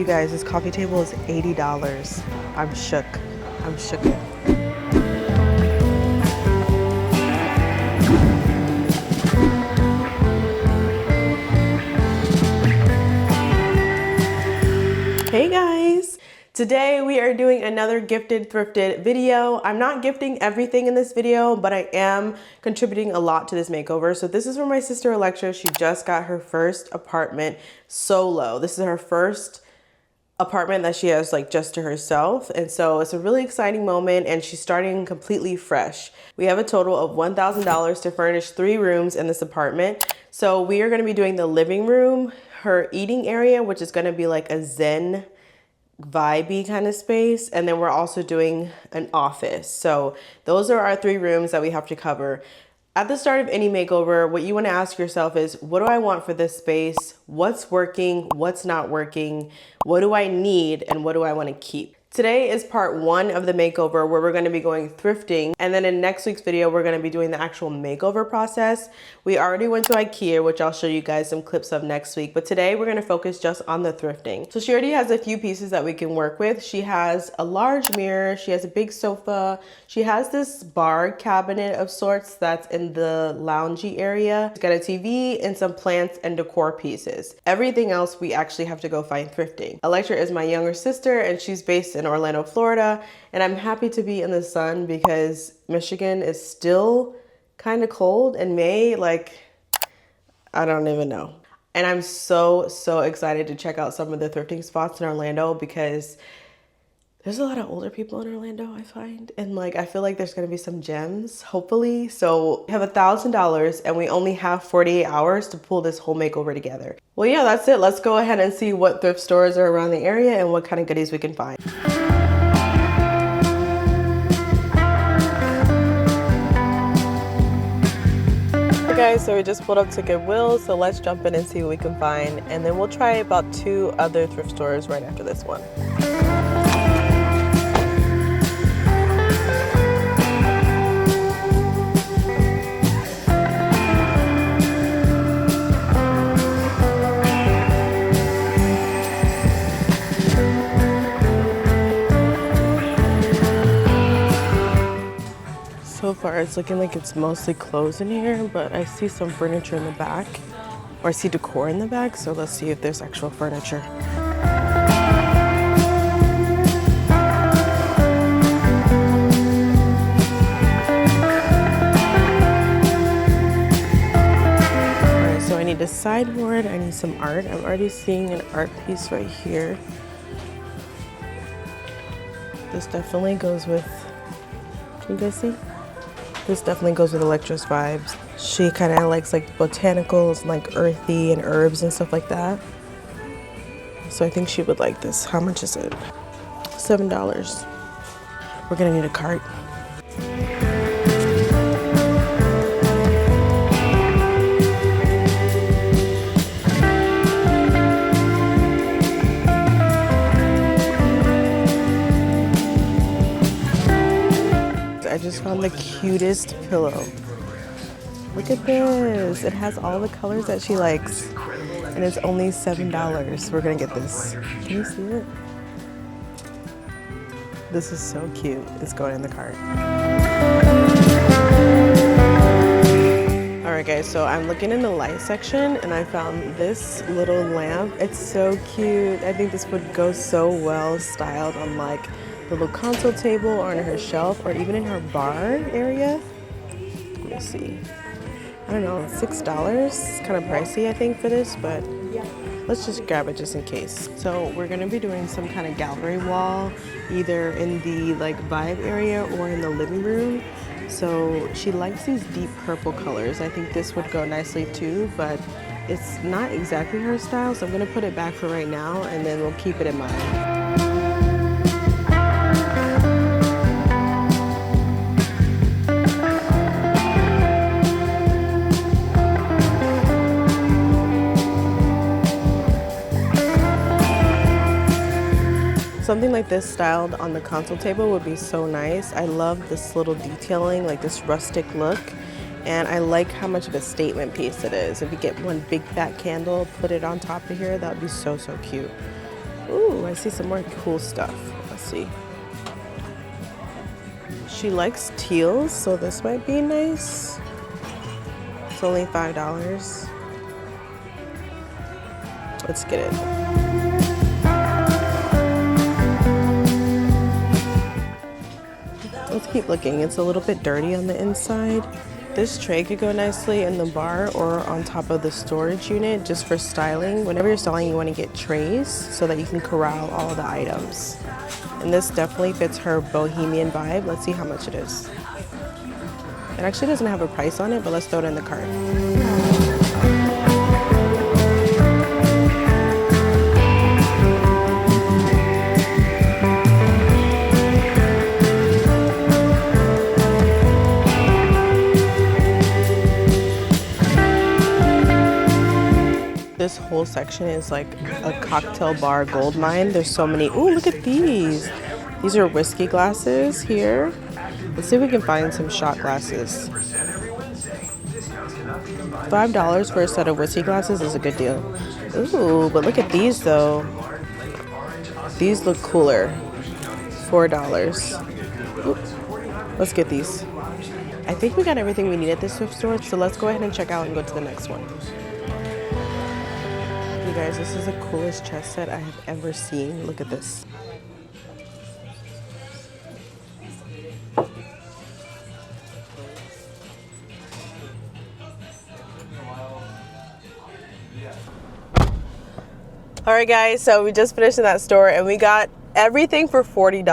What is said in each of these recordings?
guys, this coffee table is $80. I'm shook. I'm shook. Hey guys! Today we are doing another gifted thrifted video. I'm not gifting everything in this video, but I am contributing a lot to this makeover. So this is for my sister Electra. She just got her first apartment solo. This is her first apartment that she has like just to herself. And so it's a really exciting moment and she's starting completely fresh. We have a total of $1,000 to furnish 3 rooms in this apartment. So we are gonna be doing the living room, her eating area, which is gonna be like a zen vibey kind of space, and then we're also doing an office. So those are our 3 rooms that we have to cover. At the start of any makeover, what you want to ask yourself is, what do I want for this space? What's working? What's not working? What do I need? And what do I want to keep? Today is part 1 of the makeover where we're going to be going thrifting, and then in next week's video we're going to be doing the actual makeover process. We already went to IKEA, which I'll show you guys some clips of next week, but today we're going to focus just on the thrifting. So she already has a few pieces that we can work with. She has a large mirror, she has a big sofa, she has this bar cabinet of sorts that's in the loungy area. She's got a TV and some plants and decor pieces. Everything else we actually have to go find thrifting. Electra is my younger sister and she's based in Orlando, Florida, and I'm happy to be in the sun because Michigan is still kind of cold in May, like I don't even know. And I'm so excited to check out some of the thrifting spots in Orlando because there's a lot of older people in Orlando, I find, and like I feel like there's gonna be some gems, hopefully. So we have $1,000 and we only have 48 hours to pull this whole makeover together. Well, yeah, that's it. Let's go ahead and see what thrift stores are around the area and what kind of goodies we can find. Hey guys, so we just pulled up to Goodwill, so let's jump in and see what we can find, and then we'll try about 2 other thrift stores right after this one. So far it's looking like it's mostly clothes in here, but I see some furniture in the back, or I see decor in the back, so let's see if there's actual furniture. Alright, so I need a sideboard, I need some art. I'm already seeing an art piece right here. This definitely goes with, can you guys see? This definitely goes with Electra's vibes. She kind of likes like botanicals, like earthy and herbs and stuff like that. So I think she would like this. How much is it? $7. We're gonna need a cart. I just found the cutest pillow. Look at this. It has all the colors that she likes. And it's only $7. We're gonna get this. Can you see it? This is so cute. It's going in the cart. Alright guys, so I'm looking in the light section and I found this little lamp. It's so cute. I think this would go so well styled on like the little console table or on her shelf or even in her bar area. Let me see. I don't know, $6? It's kind of pricey I think for this, but let's just grab it just in case. So we're gonna be doing some kind of gallery wall, either in the like vibe area or in the living room. So she likes these deep purple colors. I think this would go nicely too, but it's not exactly her style, so I'm gonna put it back for right now and then we'll keep it in mind. Something like this styled on the console table would be so nice. I love this little detailing, like this rustic look. And I like how much of a statement piece it is. If you get one big fat candle, put it on top of here, that would be so, so cute. Ooh, I see some more cool stuff. Let's see. She likes teals, so this might be nice. It's only $5. Let's get it. Let's keep looking. It's a little bit dirty on the inside. This tray could go nicely in the bar or on top of the storage unit just for styling. Whenever you're styling, you want to get trays so that you can corral all the items. And this definitely fits her bohemian vibe. Let's see how much it is. It actually doesn't have a price on it, but let's throw it in the cart. This whole section is like a cocktail bar gold mine. There's so many. Ooh, look at these. These are whiskey glasses here. Let's see if we can find some shot glasses. $5 for a set of whiskey glasses is a good deal. Ooh, but look at these though. These look cooler. $4. Ooh, let's get these. I think we got everything we need at this thrift store, so let's go ahead and check out and go to the next one. You guys, this is the coolest chess set I have ever seen. Look at this. All right, guys, so we just finished in that store and we got everything for $40.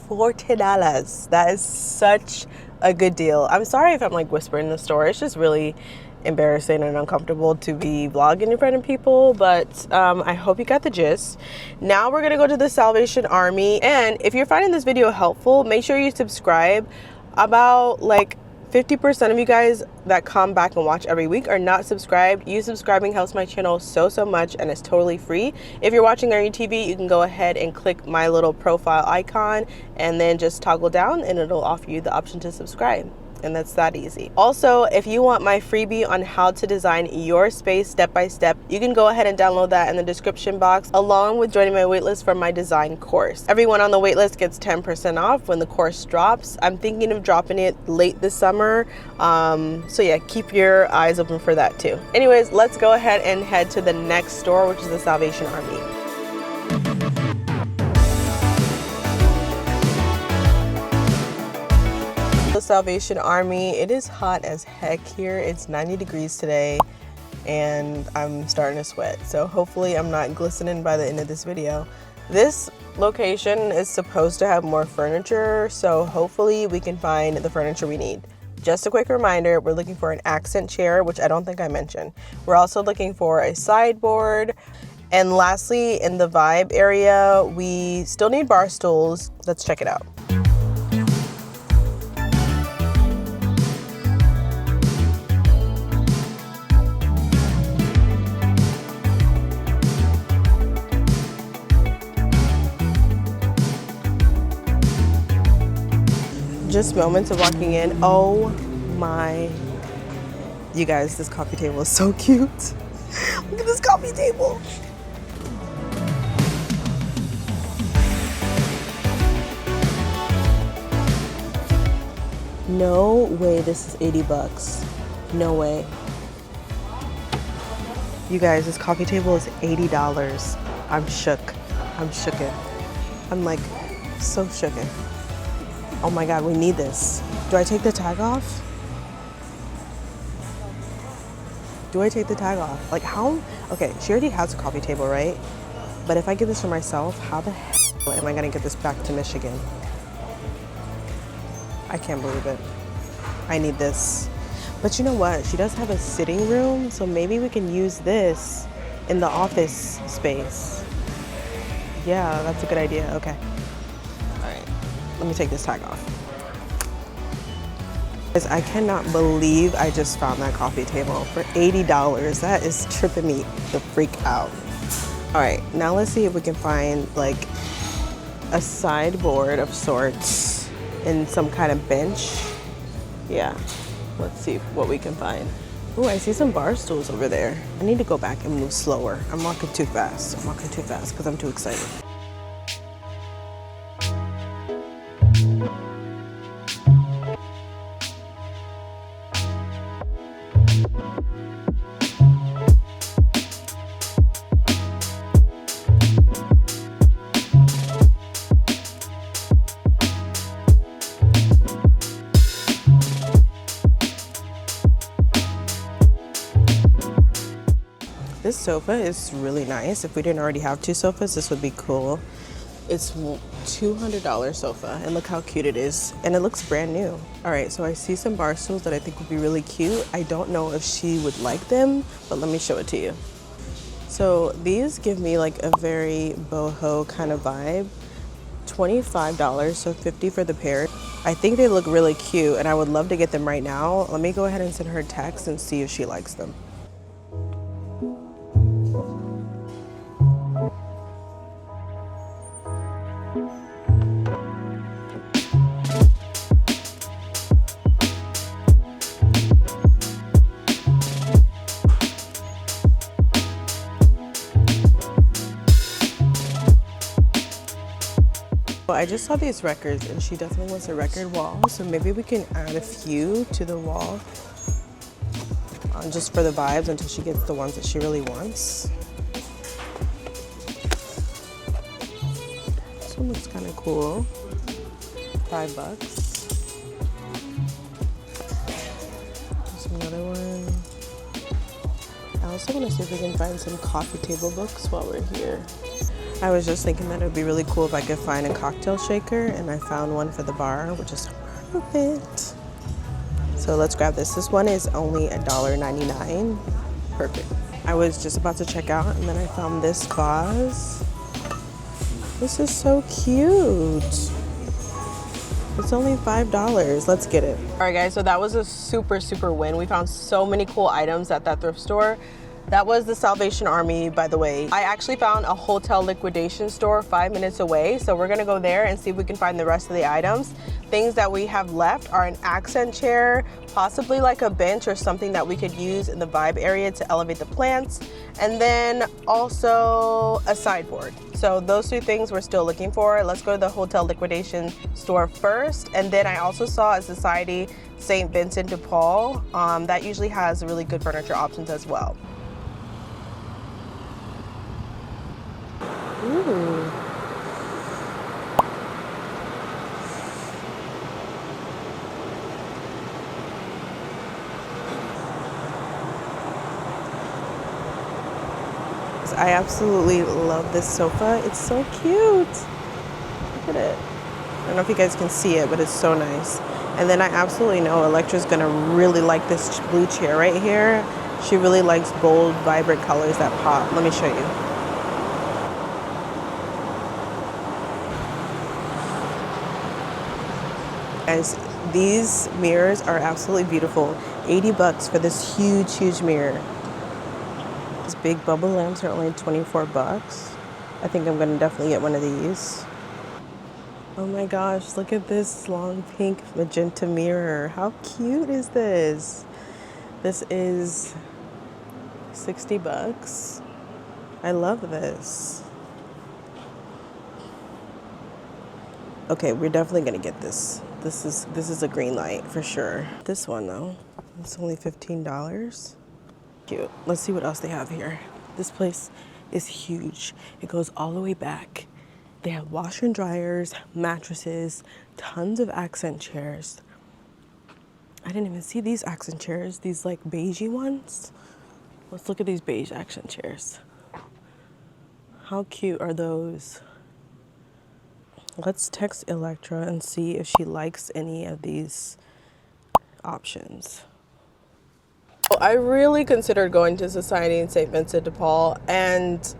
$40. That is such a good deal. I'm sorry if I'm like whispering in the store. It's just really embarrassing and uncomfortable to be vlogging in front of people, but I hope you got the gist. Now we're gonna go to the Salvation Army, and if you're finding this video helpful, make sure you subscribe. About like 50% of you guys that come back and watch every week are not subscribed. You subscribing helps my channel so much, and it's totally free. If you're watching on your TV, you can go ahead and click my little profile icon and then just toggle down and it'll offer you the option to subscribe. And that's that easy. Also, if you want my freebie on how to design your space step by step, you can go ahead and download that in the description box, along with joining my waitlist for my design course. Everyone on the waitlist gets 10% off when the course drops. I'm thinking of dropping it late this summer. So yeah, keep your eyes open for that too. Anyways, let's go ahead and head to the next store, which is the Salvation Army. The Salvation Army, it is hot as heck here. It's 90 degrees today and I'm starting to sweat, so hopefully I'm not glistening by the end of this video. This location is supposed to have more furniture, so hopefully we can find the furniture we need. Just a quick reminder, we're looking for an accent chair, which I don't think I mentioned. We're also looking for a sideboard, and lastly, in the vibe area, we still need bar stools. Let's check it out. Just moments of walking in. Oh my, you guys, this coffee table is so cute. Look at this coffee table. No way this is 80 bucks. No way. You guys, this coffee table is $80. I'm shook. I'm shooken. I'm like so shooken. Oh my God, we need this. Do I take the tag off? Do I take the tag off? Like how? Okay, she already has a coffee table, right? But if I get this for myself, how the hell am I gonna get this back to Michigan? I can't believe it. I need this. But you know what? She does have a sitting room, so maybe we can use this in the office space. Yeah, that's a good idea. Okay. Let me take this tag off. Guys, I cannot believe I just found that coffee table for $80. That is tripping me the freak out. All right, now let's see if we can find like a sideboard of sorts and some kind of bench. Yeah, let's see what we can find. Oh, I see some bar stools over there. I need to go back and move slower. I'm walking too fast. I'm walking too fast because I'm too excited. This sofa is really nice. If we didn't already have two sofas, this would be cool. It's $200 sofa, and look how cute it is. And it looks brand new. All right, so I see some bar stools that I think would be really cute. I don't know if she would like them, but let me show it to you. So these give me like a very boho kind of vibe. $25, so $50 for the pair. I think they look really cute, and I would love to get them right now. Let me go ahead and send her a text and see if she likes them. I just saw these records and she definitely wants a record wall, so maybe we can add a few to the wall just for the vibes until she gets the ones that she really wants. This one looks kind of cool. $5. There's another one. I also want to see if we can find some coffee table books while we're here. I was just thinking that it would be really cool if I could find a cocktail shaker, and I found one for the bar, which is perfect. So let's grab this. This one is only $1.99. Perfect. I was just about to check out, and then I found this vase. This is so cute. It's only $5. Let's get it. All right, guys, so that was a super win. We found so many cool items at that thrift store. That was the Salvation Army, by the way. I actually found a hotel liquidation store 5 minutes away, so we're gonna go there and see if we can find the rest of the items. Things that we have left are an accent chair, possibly like a bench or something that we could use in the vibe area to elevate the plants, and then also a sideboard. So those two things we're still looking for. Let's go to the hotel liquidation store first, and then I also saw a Society St. Vincent de Paul. That usually has really good furniture options as well. Ooh. I absolutely love this sofa. It's so cute. Look at it. I don't know if you guys can see it, but it's so nice. And then I absolutely know Electra's gonna really like this blue chair right here. She really likes bold, vibrant colors that pop. Let me show you. Guys, these mirrors are absolutely beautiful. $80 for this huge mirror. These big bubble lamps are only $24. I think I'm gonna definitely get one of these. Oh my gosh, look at this long pink magenta mirror. How cute is this? This is $60. I love this. Okay, we're definitely gonna get this. This is a green light for sure. This one though, it's only $15. Cute. Let's see what else they have here. This place is huge. It goes all the way back. They have washer and dryers, mattresses, tons of accent chairs. I didn't even see these accent chairs, these like beigey ones. Let's look at these beige accent chairs. How cute are those? Let's text Electra and see if she likes any of these options. I really considered going to Society in St. Vincent de Paul, and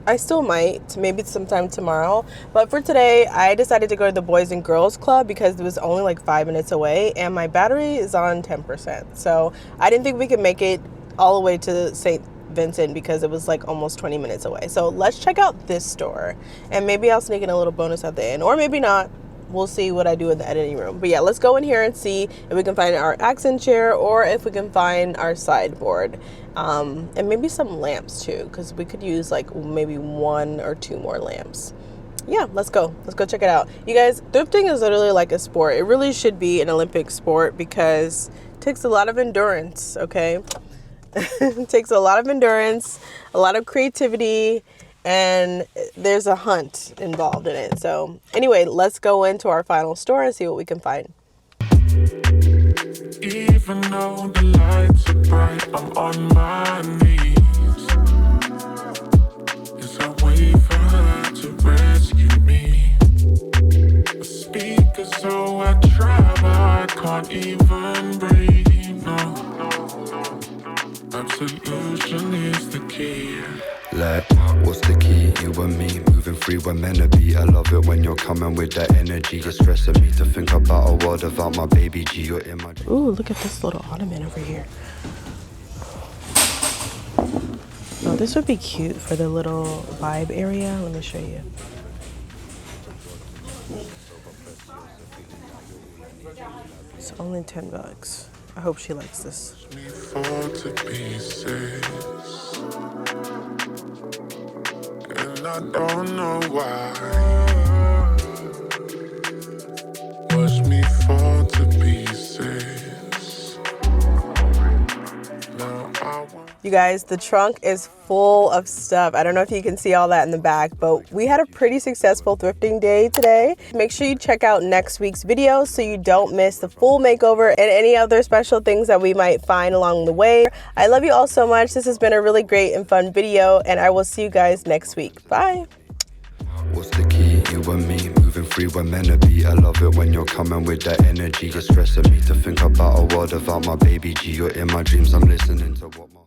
I still might, maybe sometime tomorrow. But for today, I decided to go to the Boys and Girls Club because it was only like 5 minutes away, and my battery is on 10%. So I didn't think we could make it all the way to St. Vincent because it was like almost 20 minutes away. So let's check out this store, and maybe I'll sneak in a little bonus at the end, or maybe not. we'll see what I do in the editing room. But yeah, let's go in here and see if we can find our accent chair or if we can find our sideboard. And maybe some lamps too, because we could use like maybe 1 or 2 more lamps. Yeah, let's go check it out. You guys, thrifting is literally like a sport. It really should be an Olympic sport because it takes a lot of endurance, okay? It takes a lot of endurance, a lot of creativity, and there's a hunt involved in it. So anyway, let's go into our final store and see what we can find. Even though the lights are bright, I'm on my knees. As I wait for her to rescue me. The speaker's so I try, but I can't even breathe. No. Absolution is the key. Like, what's the key? You and me, moving free, we're meant to be. I love it when you're coming with that energy. You're stressing me to think about a world without my baby G. You're in my dreams. Ooh, look at this little ottoman over here. Oh, this would be cute for the little vibe area. Let me show you. It's only $10. I hope she likes this. Me fall to pieces, and I don't know why. Watch me fall to pieces. Now I want. You guys, the trunk is full of stuff. I don't know if you can see all that in the back, but we had a pretty successful thrifting day today. Make sure you check out next week's video so you don't miss the full makeover and any other special things that we might find along the way. I love you all so much. This has been a really great and fun video, and I will see you guys next week. Bye. What's the key? You and me, moving free, we're meant to be. I love it when you're coming with that energy. You're stressing me to think about a world without my baby G. You're in my dreams, I'm listening to what my